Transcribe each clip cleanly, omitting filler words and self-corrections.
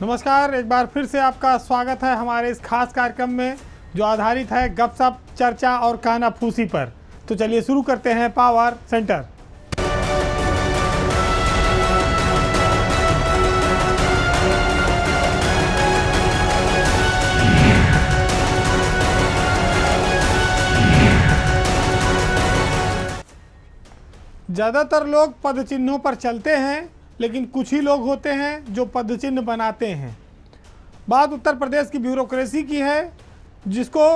नमस्कार, एक बार फिर से आपका स्वागत है हमारे इस खास कार्यक्रम में जो आधारित है गपशप, चर्चा और कानाफूसी पर। तो चलिए शुरू करते हैं पावर सेंटर। ज़्यादातर लोग पद चिन्हों पर चलते हैं, लेकिन कुछ ही लोग होते हैं जो पद चिन्ह बनाते हैं। बात उत्तर प्रदेश की ब्यूरोक्रेसी की है, जिसको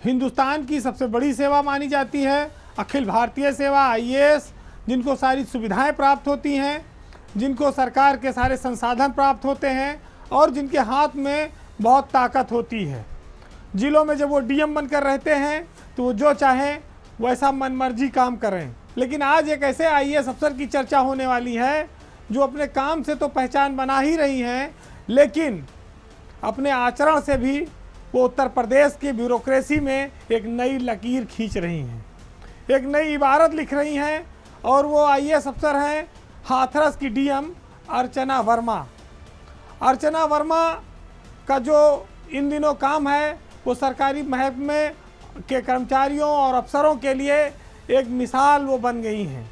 हिंदुस्तान की सबसे बड़ी सेवा मानी जाती है। अखिल भारतीय सेवा आईएएस, जिनको सारी सुविधाएं प्राप्त होती हैं, जिनको सरकार के सारे संसाधन प्राप्त होते हैं और जिनके हाथ में बहुत ताकत होती है। जिलों में जब वो डीएम बनकर रहते हैं तो वो जो चाहें वैसा मनमर्जी काम करें। लेकिन आज एक ऐसे आईएएस अफसर की चर्चा होने वाली है जो अपने काम से तो पहचान बना ही रही हैं, लेकिन अपने आचरण से भी वो उत्तर प्रदेश की ब्यूरोक्रेसी में एक नई लकीर खींच रही हैं, एक नई इबारत लिख रही हैं। और वो आईएएस अफसर हैं हाथरस की डीएम अर्चना वर्मा। अर्चना वर्मा का जो इन दिनों काम है वो सरकारी महकमे के कर्मचारियों और अफसरों के लिए एक मिसाल वो बन गई हैं।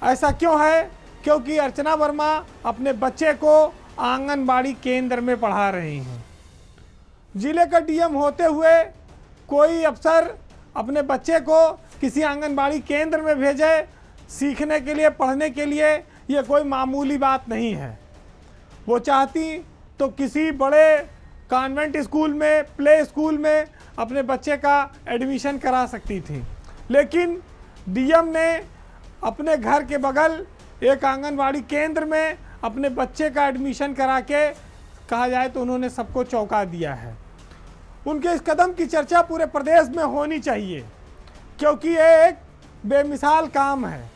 ऐसा क्यों है? क्योंकि अर्चना वर्मा अपने बच्चे को आंगनबाड़ी केंद्र में पढ़ा रही हैं। जिले का डीएम होते हुए कोई अफसर अपने बच्चे को किसी आंगनबाड़ी केंद्र में भेजे सीखने के लिए, पढ़ने के लिए, ये कोई मामूली बात नहीं है। वो चाहती तो किसी बड़े कॉन्वेंट स्कूल में, प्ले स्कूल में अपने बच्चे का एडमिशन करा सकती थी, लेकिन डीएम ने अपने घर के बगल एक आंगनबाड़ी केंद्र में अपने बच्चे का एडमिशन करा के, कहा जाए तो उन्होंने सबको चौंका दिया है। उनके इस कदम की चर्चा पूरे प्रदेश में होनी चाहिए, क्योंकि ये एक बेमिसाल काम है।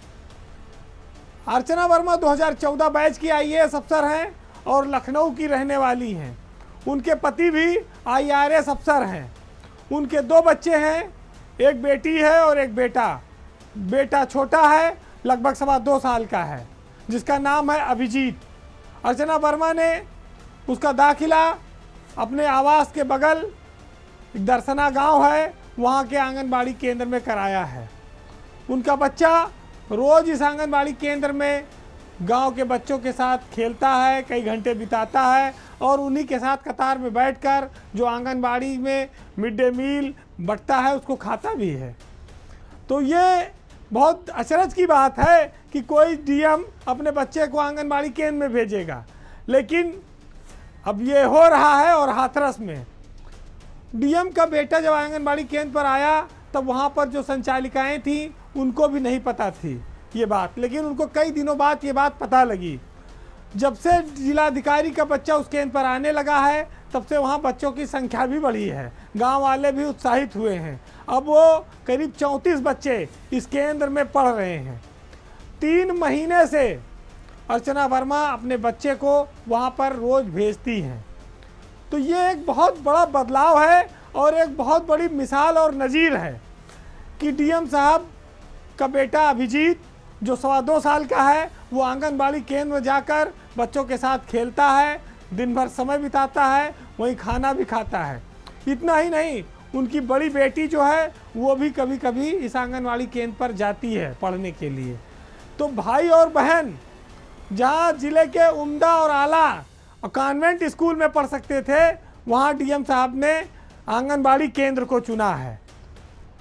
अर्चना वर्मा 2014 बैच की आईएएस अफसर हैं और लखनऊ की रहने वाली हैं। उनके पति भी आईआरएस अफसर हैं। उनके 2 बच्चे हैं, एक बेटी है और एक बेटा। बेटा छोटा है, लगभग 2.25 साल का है, जिसका नाम है अभिजीत। अर्चना वर्मा ने उसका दाखिला अपने आवास के बगल दर्शना गांव है, वहां के आंगनबाड़ी केंद्र में कराया है। उनका बच्चा रोज़ इस आंगनबाड़ी केंद्र में गांव के बच्चों के साथ खेलता है, कई घंटे बिताता है और उन्हीं के साथ कतार में बैठकर जो आंगनबाड़ी में मिड डे मील बंटता है उसको खाता भी है। तो ये बहुत अचरज की बात है कि कोई डीएम अपने बच्चे को आंगनबाड़ी केंद्र में भेजेगा, लेकिन अब ये हो रहा है। और हाथरस में डीएम का बेटा जब आंगनबाड़ी केंद्र पर आया तब वहाँ पर जो संचालिकाएं थीं उनको भी नहीं पता थी ये बात, लेकिन उनको कई दिनों बाद ये बात पता लगी। जब से जिलाधिकारी का बच्चा उस केंद्र पर आने लगा है तब से वहाँ बच्चों की संख्या भी बढ़ी है, गांव वाले भी उत्साहित हुए हैं। अब वो करीब 34 बच्चे इस केंद्र में पढ़ रहे हैं। 3 महीने से अर्चना वर्मा अपने बच्चे को वहाँ पर रोज़ भेजती हैं। तो ये एक बहुत बड़ा बदलाव है और एक बहुत बड़ी मिसाल और नज़ीर है कि डीएम साहब का बेटा अभिजीत जो 2.25 साल का है वो आंगनबाड़ी केंद्र में जाकर बच्चों के साथ खेलता है, दिन भर समय बिताता है, वहीं खाना भी खाता है। इतना ही नहीं, उनकी बड़ी बेटी जो है वो भी कभी कभी इस आंगनबाड़ी केंद्र पर जाती है पढ़ने के लिए। तो भाई और बहन जहाँ जिले के उम्दा और आला और कॉन्वेंट स्कूल में पढ़ सकते थे, वहाँ डीएम साहब ने आंगनबाड़ी केंद्र को चुना है।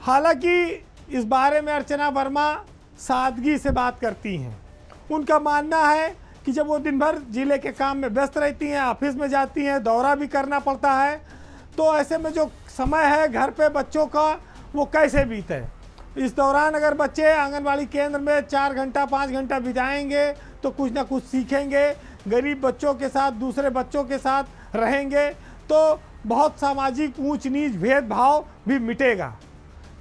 हालांकि इस बारे में अर्चना वर्मा सादगी से बात करती हैं। उनका मानना है कि जब वो दिन भर जिले के काम में व्यस्त रहती हैं, ऑफिस में जाती हैं, दौरा भी करना पड़ता है, तो ऐसे में जो समय है घर पे बच्चों का वो कैसे बीते। इस दौरान अगर बच्चे आंगनबाड़ी केंद्र में 4 घंटा 5 घंटा बिताएंगे तो कुछ ना कुछ सीखेंगे, गरीब बच्चों के साथ, दूसरे बच्चों के साथ रहेंगे, तो बहुत सामाजिक ऊंच नीच भेदभाव भी मिटेगा।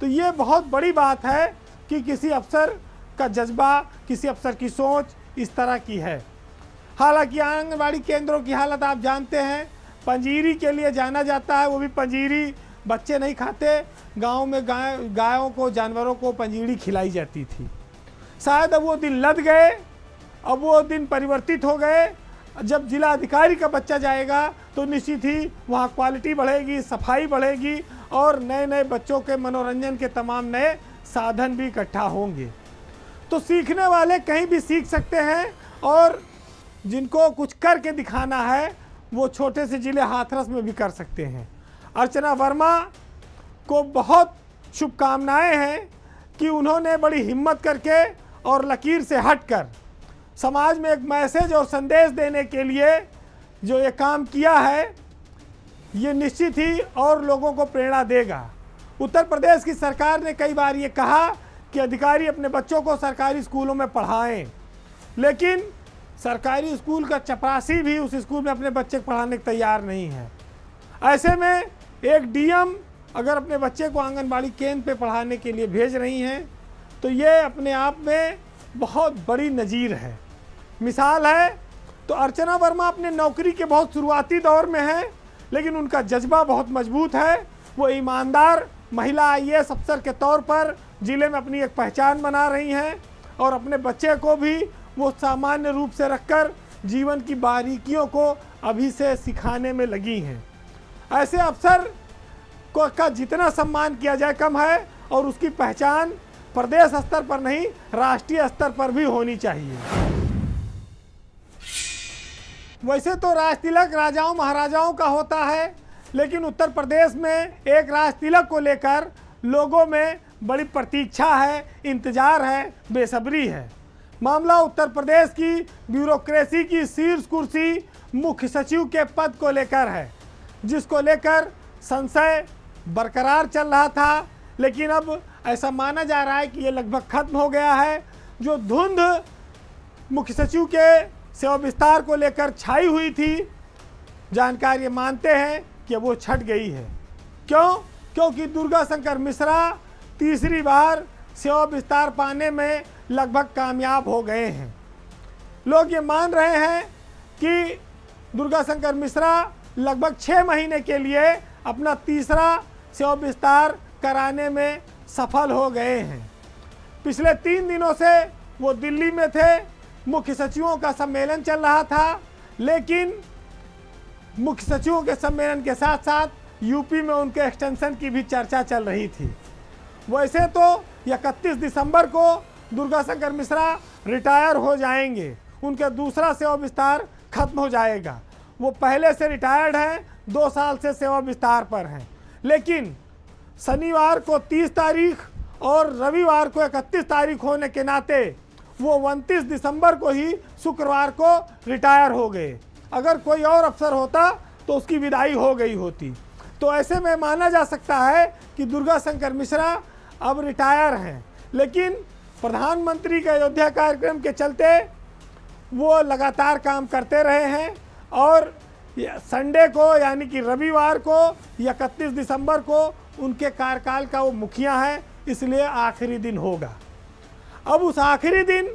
तो ये बहुत बड़ी बात है कि किसी अफसर का जज्बा, किसी अफसर की सोच इस तरह की है। हालांकि आंगनबाड़ी केंद्रों की हालत आप जानते हैं, पंजीरी के लिए जाना जाता है, वो भी पंजीरी बच्चे नहीं खाते। गांव में गायों को, जानवरों को पंजीरी खिलाई जाती थी। शायद अब वो दिन लद गए, अब वो दिन परिवर्तित हो गए। जब जिला अधिकारी का बच्चा जाएगा तो निश्चित ही वहाँ क्वालिटी बढ़ेगी, सफाई बढ़ेगी और नए नए बच्चों के मनोरंजन के तमाम नए साधन भी इकट्ठा होंगे। तो सीखने वाले कहीं भी सीख सकते हैं और जिनको कुछ करके दिखाना है वो छोटे से जिले हाथरस में भी कर सकते हैं। अर्चना वर्मा को बहुत शुभकामनाएं हैं कि उन्होंने बड़ी हिम्मत करके और लकीर से हटकर समाज में एक मैसेज और संदेश देने के लिए जो ये काम किया है, ये निश्चित ही और लोगों को प्रेरणा देगा। उत्तर प्रदेश की सरकार ने कई बार ये कहा कि अधिकारी अपने बच्चों को सरकारी स्कूलों में पढ़ाएं, लेकिन सरकारी स्कूल का चपरासी भी उस स्कूल में अपने बच्चे को पढ़ाने को तैयार नहीं है। ऐसे में एक डीएम अगर अपने बच्चे को आंगनबाड़ी केंद्र पे पढ़ाने के लिए भेज रही हैं तो ये अपने आप में बहुत बड़ी नज़ीर है, मिसाल है। तो अर्चना वर्मा अपने नौकरी के बहुत शुरुआती दौर में है, लेकिन उनका जज्बा बहुत मजबूत है। वो ईमानदार महिला आईएएस अफसर के तौर पर ज़िले में अपनी एक पहचान बना रही हैं और अपने बच्चे को भी वो सामान्य रूप से रखकर जीवन की बारीकियों को अभी से सिखाने में लगी हैं। ऐसे अफसर को का जितना सम्मान किया जाए कम है और उसकी पहचान प्रदेश स्तर पर नहीं राष्ट्रीय स्तर पर भी होनी चाहिए। वैसे तो राज तिलक राजाओं महाराजाओं का होता है, लेकिन उत्तर प्रदेश में एक राज तिलक को लेकर लोगों में बड़ी प्रतीक्षा है, इंतजार है, बेसब्री है। मामला उत्तर प्रदेश की ब्यूरोक्रेसी की शीर्ष कुर्सी मुख्य सचिव के पद को लेकर है, जिसको लेकर संशय बरकरार चल रहा था, लेकिन अब ऐसा माना जा रहा है कि ये लगभग खत्म हो गया है। जो धुंध मुख्य सचिव के सेवा विस्तार को लेकर छाई हुई थी, जानकार ये मानते हैं कि वो छट गई है। क्यों? क्योंकि दुर्गा शंकर मिश्रा तीसरी बार सेवा विस्तार पाने में लगभग कामयाब हो गए हैं। लोग ये मान रहे हैं कि दुर्गा शंकर मिश्रा लगभग 6 महीने के लिए अपना तीसरा सेवा विस्तार कराने में सफल हो गए हैं। पिछले 3 दिनों से वो दिल्ली में थे, मुख्य सचिवों का सम्मेलन चल रहा था, लेकिन मुख्य सचिवों के सम्मेलन के साथ साथ यूपी में उनके एक्सटेंशन की भी चर्चा चल रही थी। वैसे तो 31 दिसंबर को दुर्गा शंकर मिश्रा रिटायर हो जाएंगे, उनका दूसरा सेवा विस्तार खत्म हो जाएगा। वो पहले से रिटायर्ड हैं, 2 साल से सेवा विस्तार पर हैं, लेकिन शनिवार को 30 तारीख और रविवार को 31 तारीख होने के नाते वो 29 दिसंबर को ही शुक्रवार को रिटायर हो गए। अगर कोई और अफसर होता तो उसकी विदाई हो गई होती। तो ऐसे में माना जा सकता है कि दुर्गा शंकर मिश्रा अब रिटायर हैं, लेकिन प्रधानमंत्री के अयोध्या कार्यक्रम के चलते वो लगातार काम करते रहे हैं और संडे को यानी कि रविवार को 31 दिसंबर को उनके कार्यकाल का वो मुखिया है, इसलिए आखिरी दिन होगा। अब उस आखिरी दिन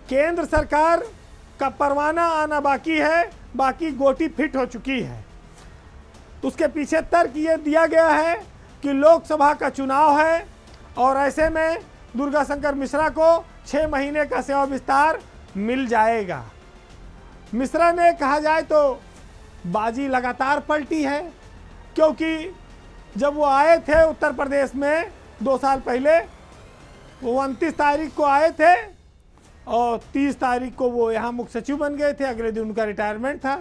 केंद्र सरकार का परवाना आना बाकी है, बाकी गोटी फिट हो चुकी है। उसके पीछे तर्क ये दिया गया है कि लोकसभा का चुनाव है और ऐसे में दुर्गा शंकर मिश्रा को 6 महीने का सेवा विस्तार मिल जाएगा। मिश्रा ने कहा जाए तो बाजी लगातार पलटी है, क्योंकि जब वो आए थे उत्तर प्रदेश में 2 साल पहले, वो 29 तारीख को आए थे और 30 तारीख को वो यहाँ मुख्य सचिव बन गए थे। अगले दिन उनका रिटायरमेंट था,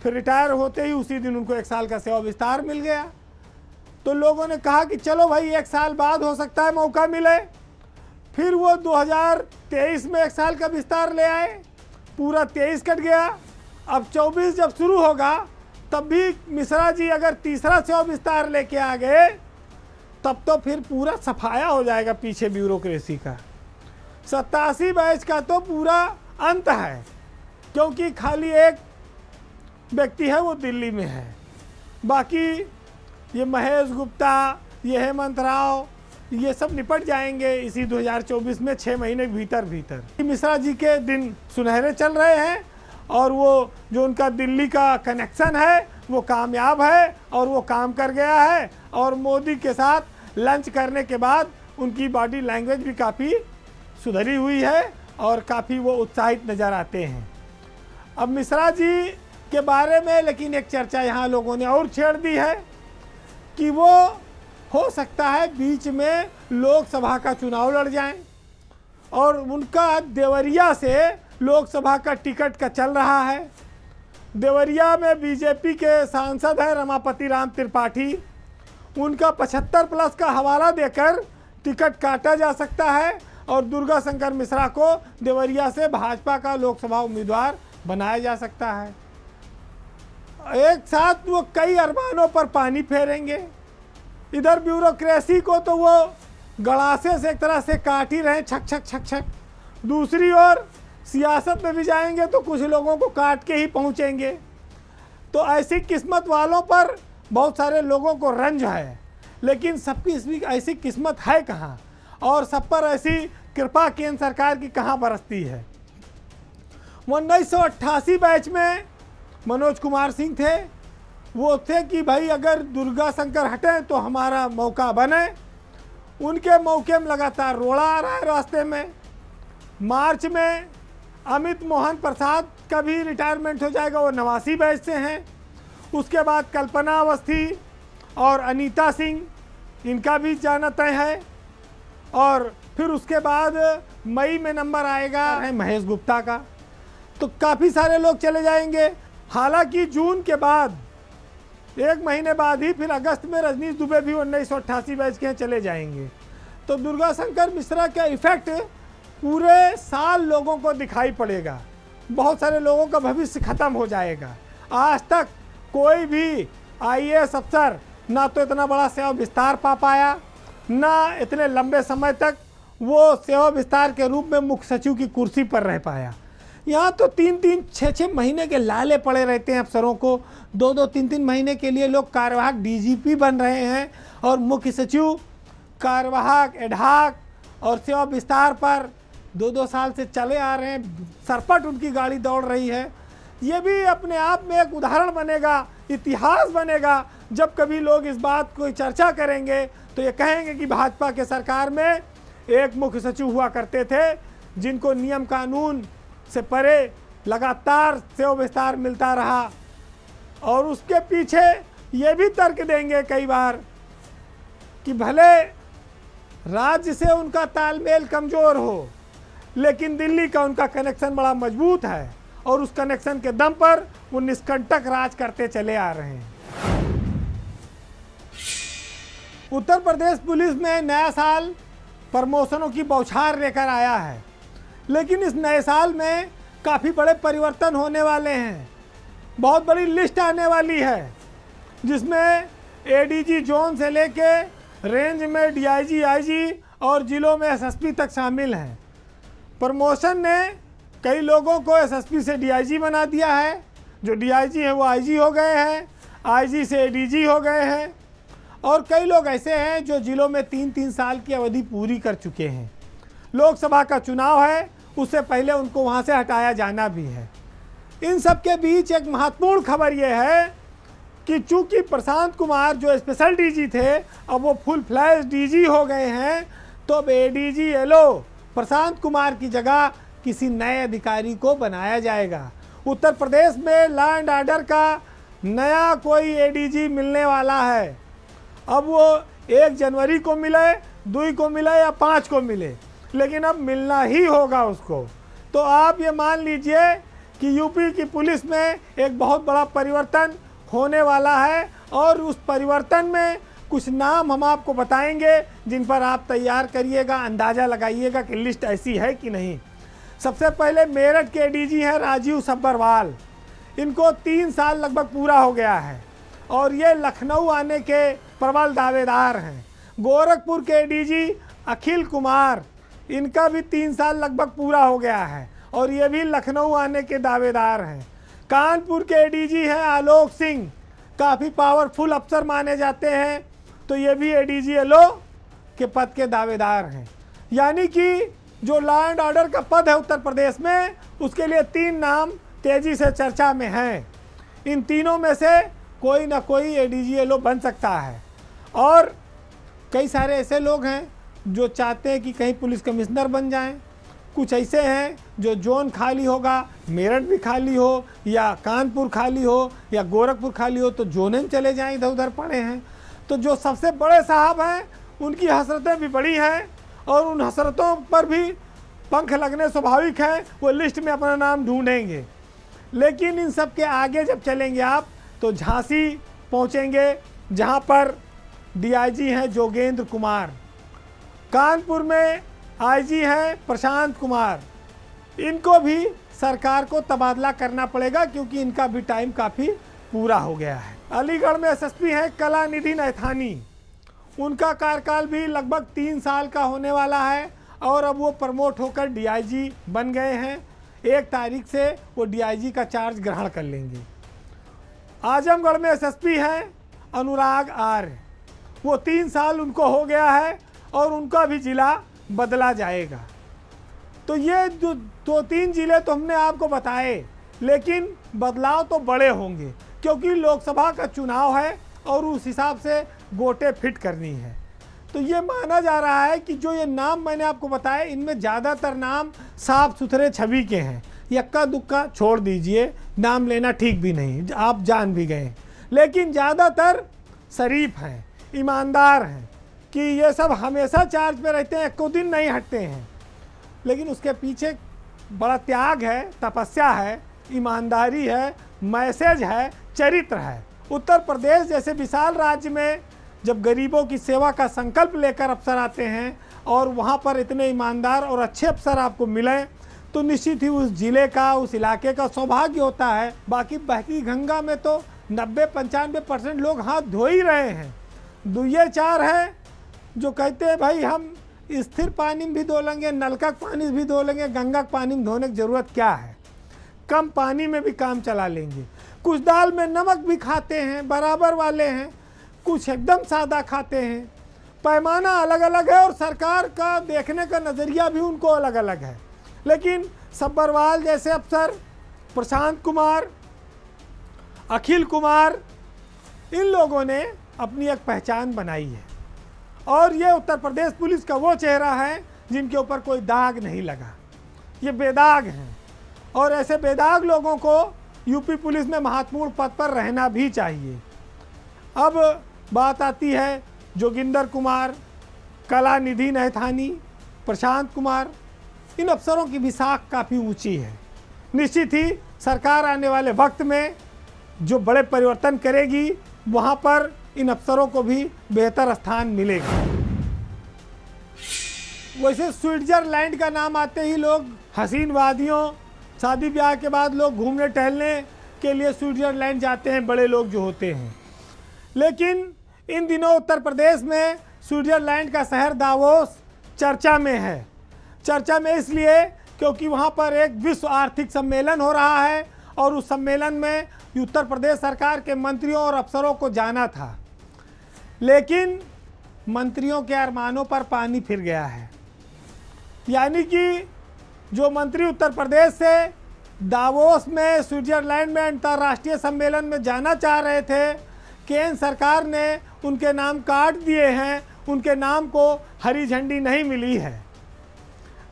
फिर रिटायर होते ही उसी दिन उनको 1 साल का सेवा विस्तार मिल गया। तो लोगों ने कहा कि चलो भाई 1 साल बाद हो सकता है मौका मिले। फिर वो 2023 में 1 साल का विस्तार ले आए, पूरा 23 कट गया। अब 24 जब शुरू होगा तब भी मिश्रा जी अगर तीसरा सेवा विस्तार लेके आ गए तब तो फिर पूरा सफाया हो जाएगा पीछे ब्यूरोक्रेसी का। 87 बैच का तो पूरा अंत है, क्योंकि खाली एक व्यक्ति है वो दिल्ली में है, बाकी ये महेश गुप्ता, ये हेमंत राव, ये सब निपट जाएंगे इसी 2024 में 6 महीने के भीतर। मिश्रा जी के दिन सुनहरे चल रहे हैं और वो जो उनका दिल्ली का कनेक्शन है वो कामयाब है और वो काम कर गया है। और मोदी के साथ लंच करने के बाद उनकी बॉडी लैंग्वेज भी काफ़ी सुधरी हुई है और काफ़ी वो उत्साहित नज़र आते हैं। अब मिश्रा जी के बारे में लेकिन एक चर्चा यहाँ लोगों ने और छेड़ दी है कि वो हो सकता है बीच में लोकसभा का चुनाव लड़ जाएं और उनका देवरिया से लोकसभा का टिकट का चल रहा है। देवरिया में बीजेपी के सांसद हैं रमापति राम त्रिपाठी, उनका 75+ का हवाला देकर टिकट काटा जा सकता है और दुर्गा शंकर मिश्रा को देवरिया से भाजपा का लोकसभा उम्मीदवार बनाया जा सकता है। एक साथ वो कई अरमानों पर पानी फेरेंगे। इधर ब्यूरोक्रेसी को तो वो गड़ासे से एक तरह से काट ही रहे, छक छक छक छक। दूसरी ओर सियासत में भी जाएंगे तो कुछ लोगों को काट के ही पहुंचेंगे। तो ऐसी किस्मत वालों पर बहुत सारे लोगों को रंज है, लेकिन सबकी ऐसी किस्मत है कहाँ और सब पर ऐसी कृपा केंद्र सरकार की कहाँ बरसती है। 1988 बैच में मनोज कुमार सिंह थे, वो थे कि भाई अगर दुर्गा शंकर हटें तो हमारा मौका बने। उनके मौके में लगातार रोड़ा आ रहा है रास्ते में। मार्च में अमित मोहन प्रसाद का भी रिटायरमेंट हो जाएगा, वो 89 बैच से हैं। उसके बाद कल्पना अवस्थी और अनीता सिंह, इनका भी जाना तय है। और फिर उसके बाद मई में नंबर आएगा है महेश गुप्ता का। तो काफ़ी सारे लोग चले जाएंगे। हालांकि जून के बाद 1 महीने बाद ही फिर अगस्त में रजनीश दुबे भी 1988 बैच के चले जाएंगे। तो दुर्गा शंकर मिश्रा का इफेक्ट पूरे साल लोगों को दिखाई पड़ेगा। बहुत सारे लोगों का भविष्य खत्म हो जाएगा। आज तक कोई भी IAS अफसर ना तो इतना बड़ा सेवा विस्तार पा पाया, ना इतने लंबे समय तक वो सेवा विस्तार के रूप में मुख्य सचिव की कुर्सी पर रह पाया। यहाँ तो 3-3, 6-6 महीने के लाले पड़े रहते हैं अफसरों को। 2-2, 3-3 महीने के लिए लोग कार्यवाहक DGP बन रहे हैं और मुख्य सचिव कार्यवाहक एडहाक और सेवा विस्तार पर 2-2 साल से चले आ रहे हैं। सरपट उनकी गाड़ी दौड़ रही है। ये भी अपने आप में एक उदाहरण बनेगा, इतिहास बनेगा। जब कभी लोग इस बात को चर्चा करेंगे तो ये कहेंगे कि भाजपा के सरकार में एक मुख्य सचिव हुआ करते थे जिनको नियम कानून से परे लगातार सेवा विस्तार मिलता रहा। और उसके पीछे ये भी तर्क देंगे कई बार कि भले राज्य से उनका तालमेल कमज़ोर हो, लेकिन दिल्ली का उनका कनेक्शन बड़ा मजबूत है और उस कनेक्शन के दम पर वो निष्कंटक राज करते चले आ रहे हैं। उत्तर प्रदेश पुलिस में नया साल प्रमोशनों की बौछार लेकर आया है, लेकिन इस नए साल में काफ़ी बड़े परिवर्तन होने वाले हैं। बहुत बड़ी लिस्ट आने वाली है जिसमें ADG जोन से लेके रेंज में DIG, IG और जिलों में SSP तक शामिल हैं। प्रमोशन ने कई लोगों को SSP से DIG बना दिया है, जो DIG है वो IG हो गए हैं, IG से ADG हो गए हैं। और कई लोग ऐसे हैं जो जिलों में 3-3 साल की अवधि पूरी कर चुके हैं। लोकसभा का चुनाव है, उससे पहले उनको वहां से हटाया जाना भी है। इन सब के बीच एक महत्वपूर्ण खबर यह है कि चूंकि प्रशांत कुमार जो स्पेशल DG थे अब वो फुल फ्लैश DG हो गए हैं, तो अब ADG LO प्रशांत कुमार की जगह किसी नए अधिकारी को बनाया जाएगा। उत्तर प्रदेश में लॉ एंड ऑर्डर का नया कोई ADG मिलने वाला है। अब वो 1 जनवरी को मिले, 2 को मिले या 5 को मिले, लेकिन अब मिलना ही होगा उसको। तो आप ये मान लीजिए कि यूपी की पुलिस में एक बहुत बड़ा परिवर्तन होने वाला है और उस परिवर्तन में कुछ नाम हम आपको बताएंगे जिन पर आप तैयार करिएगा, अंदाज़ा लगाइएगा कि लिस्ट ऐसी है कि नहीं। सबसे पहले मेरठ के ADG हैं राजीव सब्बरवाल। इनको 3 साल लगभग पूरा हो गया है और ये लखनऊ आने के प्रबल दावेदार हैं। गोरखपुर के ADG अखिल कुमार, इनका भी 3 साल लगभग पूरा हो गया है और ये भी लखनऊ आने के दावेदार हैं। कानपुर के ADG हैं आलोक सिंह, काफ़ी पावरफुल अफसर माने जाते हैं, तो ये भी ADG LO के पद के दावेदार हैं। यानी कि जो लॉ एंड ऑर्डर का पद है उत्तर प्रदेश में, उसके लिए 3 नाम तेज़ी से चर्चा में हैं। इन तीनों में से कोई ना कोई ADG LO बन सकता है। और कई सारे ऐसे लोग हैं जो चाहते हैं कि कहीं पुलिस कमिश्नर बन जाएं, कुछ ऐसे हैं जो जोन खाली होगा, मेरठ भी खाली हो या कानपुर खाली हो या गोरखपुर खाली हो तो जोन में चले जाएं, इधर उधर पड़े हैं। तो जो सबसे बड़े साहब हैं उनकी हसरतें भी बड़ी हैं और उन हसरतों पर भी पंख लगने स्वाभाविक है, वो लिस्ट में अपना नाम ढूंढेंगे। लेकिन इन सब के आगे जब चलेंगे आप तो झांसी पहुंचेंगे, जहां पर डीआईजी हैं जोगेंद्र कुमार, कानपुर में आईजी हैं प्रशांत कुमार। इनको भी सरकार को तबादला करना पड़ेगा क्योंकि इनका भी टाइम काफ़ी पूरा हो गया है। अलीगढ़ में एसएसपी हैं कलानिधि नैथानी, उनका कार्यकाल भी लगभग 3 साल का होने वाला है और अब वो प्रमोट होकर डीआईजी बन गए हैं। 1 तारीख से वो डीआईजी का चार्ज ग्रहण कर लेंगे। आजमगढ़ में एसएसपी हैं अनुराग आर्य, वो 3 साल उनको हो गया है और उनका भी जिला बदला जाएगा। तो ये जो 2-3 जिले तो हमने आपको बताए, लेकिन बदलाव तो बड़े होंगे क्योंकि लोकसभा का चुनाव है और उस हिसाब से गोटे फिट करनी है। तो ये माना जा रहा है कि जो ये नाम मैंने आपको बताए इनमें ज़्यादातर नाम साफ सुथरे छवि के हैं। यक्का दुक्का छोड़ दीजिए, नाम लेना ठीक भी नहीं, आप जान भी गए, लेकिन ज़्यादातर शरीफ हैं, ईमानदार हैं कि ये सब हमेशा चार्ज पे रहते हैं, एको दिन नहीं हटते हैं। लेकिन उसके पीछे बड़ा त्याग है, तपस्या है, ईमानदारी है, मैसेज है, चरित्र है। उत्तर प्रदेश जैसे विशाल राज्य में जब गरीबों की सेवा का संकल्प लेकर अफसर आते हैं और वहाँ पर इतने ईमानदार और अच्छे अफसर आपको मिलें तो निश्चित ही उस ज़िले का, उस इलाके का सौभाग्य होता है। बाकी बहती गंगा में तो 90-95% लोग हाथ धो ही रहे हैं। 2-4 हैं जो कहते हैं भाई हम स्थिर पानी में भी धो लेंगे, नलका का पानी भी धो लेंगे, गंगा के पानी में धोने की ज़रूरत क्या है, कम पानी में भी काम चला लेंगे। कुछ दाल में नमक भी खाते हैं, बराबर वाले हैं, कुछ एकदम सादा खाते हैं। पैमाना अलग अलग है और सरकार का देखने का नज़रिया भी उनको अलग अलग है। लेकिन सब्बरवाल जैसे अफसर, प्रशांत कुमार, अखिल कुमार, इन लोगों ने अपनी एक पहचान बनाई है और ये उत्तर प्रदेश पुलिस का वो चेहरा है जिनके ऊपर कोई दाग नहीं लगा। ये बेदाग हैं और ऐसे बेदाग लोगों को यूपी पुलिस में महत्वपूर्ण पद पर रहना भी चाहिए। अब बात आती है जोगिंदर कुमार, कलानिधि नैथानी, प्रशांत कुमार, इन अफसरों की भी साख काफ़ी ऊंची है। निश्चित ही सरकार आने वाले वक्त में जो बड़े परिवर्तन करेगी वहाँ पर इन अफसरों को भी बेहतर स्थान मिलेगा। वैसे स्विट्जरलैंड का नाम आते ही लोग हसीन वादियों, शादी ब्याह के बाद लोग घूमने टहलने के लिए स्विट्जरलैंड जाते हैं, बड़े लोग जो होते हैं। लेकिन इन दिनों उत्तर प्रदेश में स्विट्जरलैंड का शहर दावोस चर्चा में है। चर्चा में इसलिए क्योंकि वहाँ पर एक विश्व आर्थिक सम्मेलन हो रहा है और उस सम्मेलन में उत्तर प्रदेश सरकार के मंत्रियों और अफसरों को जाना था, लेकिन मंत्रियों के अरमानों पर पानी फिर गया है। यानी कि जो मंत्री उत्तर प्रदेश से दावोस में स्विट्जरलैंड में अंतर्राष्ट्रीय सम्मेलन में जाना चाह रहे थे, केंद्र सरकार ने उनके नाम काट दिए हैं, उनके नाम को हरी झंडी नहीं मिली है।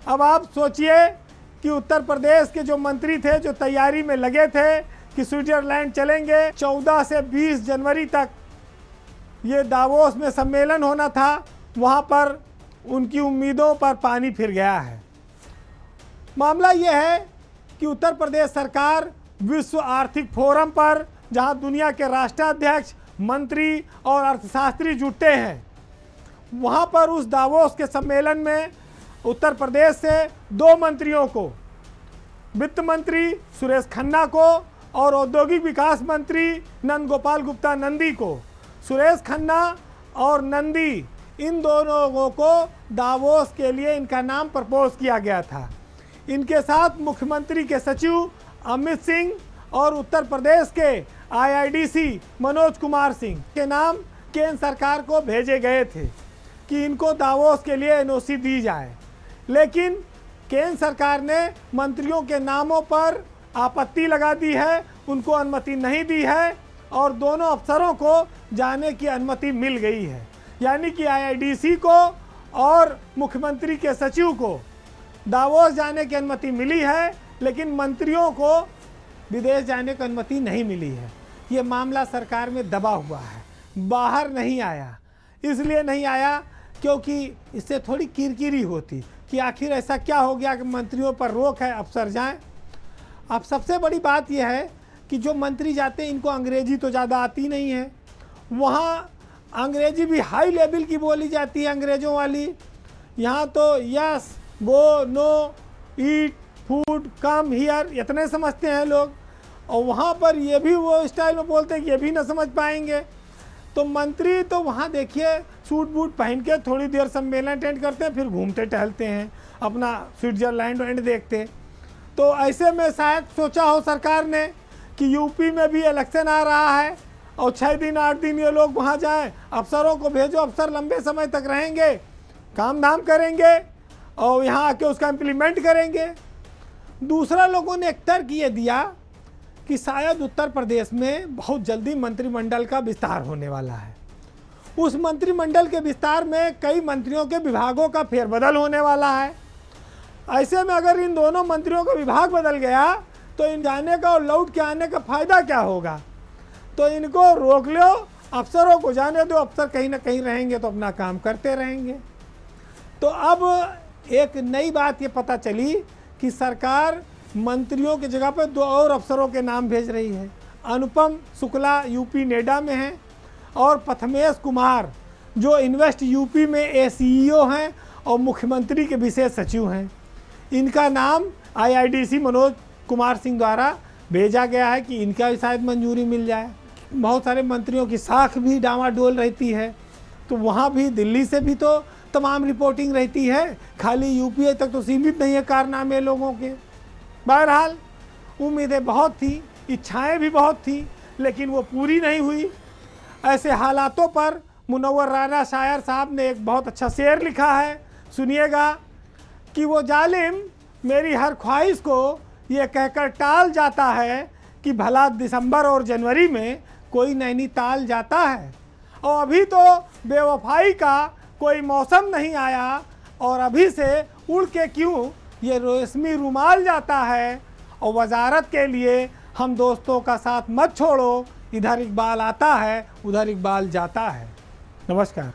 अब आप सोचिए कि उत्तर प्रदेश के जो मंत्री थे, जो तैयारी में लगे थे कि स्विट्जरलैंड चलेंगे, 14 से 20 जनवरी तक ये दावोस में सम्मेलन होना था, वहाँ पर उनकी उम्मीदों पर पानी फिर गया है। मामला ये है कि उत्तर प्रदेश सरकार विश्व आर्थिक फोरम पर, जहाँ दुनिया के राष्ट्राध्यक्ष, मंत्री और अर्थशास्त्री जुटे हैं, वहाँ पर उस दावोस के सम्मेलन में उत्तर प्रदेश से 2 मंत्रियों को, वित्त मंत्री सुरेश खन्ना को और औद्योगिक विकास मंत्री नंद गोपाल गुप्ता नंदी को, सुरेश खन्ना और नंदी, इन दोनों लोगों को दावोस के लिए इनका नाम प्रपोज किया गया था। इनके साथ मुख्यमंत्री के सचिव अमित सिंह और उत्तर प्रदेश के आईआईडीसी मनोज कुमार सिंह के नाम केंद्र सरकार को भेजे गए थे कि इनको दावोस के लिए एनओसी दी जाए। लेकिन केंद्र सरकार ने मंत्रियों के नामों पर आपत्ति लगा दी है, उनको अनुमति नहीं दी है और दोनों अफसरों को जाने की अनुमति मिल गई है। यानी कि आईआईडीसी को और मुख्यमंत्री के सचिव को दावोस जाने की अनुमति मिली है, लेकिन मंत्रियों को विदेश जाने की अनुमति नहीं मिली है। ये मामला सरकार में दबा हुआ है, बाहर नहीं आया। इसलिए नहीं आया क्योंकि इससे थोड़ी किरकिरी होती कि आखिर ऐसा क्या हो गया कि मंत्रियों पर रोक है, अफसर जाएं। अब सबसे बड़ी बात यह है कि जो मंत्री जाते हैं इनको अंग्रेजी तो ज़्यादा आती नहीं है, वहाँ अंग्रेजी भी हाई लेवल की बोली जाती है अंग्रेज़ों वाली। यहाँ तो yes, go, no, eat, food, come here इतने समझते हैं लोग, और वहाँ पर ये भी वो स्टाइल में बोलते हैं कि ये भी ना समझ पाएंगे। तो मंत्री तो वहाँ देखिए सूट बूट पहन के थोड़ी देर सम्मेलन अटेंड करते हैं, फिर घूमते टहलते हैं, अपना स्विट्जरलैंड वैंड देखते। तो ऐसे में शायद सोचा हो सरकार ने कि यूपी में भी इलेक्शन आ रहा है और 6 दिन 8 दिन ये लोग वहाँ जाएं, अफसरों को भेजो, अफसर लंबे समय तक रहेंगे, काम धाम करेंगे और यहाँ आके उसका इम्प्लीमेंट करेंगे। दूसरा, लोगों ने एक तर्क ये दिया कि शायद उत्तर प्रदेश में बहुत जल्दी मंत्रिमंडल का विस्तार होने वाला है। उस मंत्रिमंडल के विस्तार में कई मंत्रियों के विभागों का फेरबदल होने वाला है। ऐसे में अगर इन दोनों मंत्रियों का विभाग बदल गया तो इन जाने का और लौट के आने का फ़ायदा क्या होगा। तो इनको रोक लो, अफसरों को जाने दो, अफसर कहीं ना कहीं रहेंगे तो अपना काम करते रहेंगे। तो अब एक नई बात ये पता चली कि सरकार मंत्रियों की जगह पर 2 और अफसरों के नाम भेज रही है। अनुपम शुक्ला यूपी नेडा में हैं और प्रथमेश कुमार जो इन्वेस्ट यूपी में एसीईओ हैं और मुख्यमंत्री के विशेष सचिव हैं। इनका नाम आईआईडीसी मनोज कुमार सिंह द्वारा भेजा गया है कि इनका भी शायद मंजूरी मिल जाए। बहुत सारे मंत्रियों की साख भी डामाडोल रहती है, तो वहाँ भी दिल्ली से भी तो तमाम रिपोर्टिंग रहती है, खाली यूपी तक तो सीमित नहीं है कारनामे लोगों के। बहरहाल उम्मीदें बहुत थी, इच्छाएं भी बहुत थी, लेकिन वो पूरी नहीं हुई। ऐसे हालातों पर मुनव्वर राना शायर साहब ने एक बहुत अच्छा शेर लिखा है, सुनिएगा कि वो जालिम मेरी हर ख्वाहिश को ये कहकर टाल जाता है कि भला दिसंबर और जनवरी में कोई नैनीताल जाता है, और अभी तो बेवफाई का कोई मौसम नहीं आया, और अभी से उड़ के क्यों ये रेशमी रुमाल जाता है, और वजारत के लिए हम दोस्तों का साथ मत छोड़ो, इधर इकबाल आता है उधर इकबाल जाता है। नमस्कार।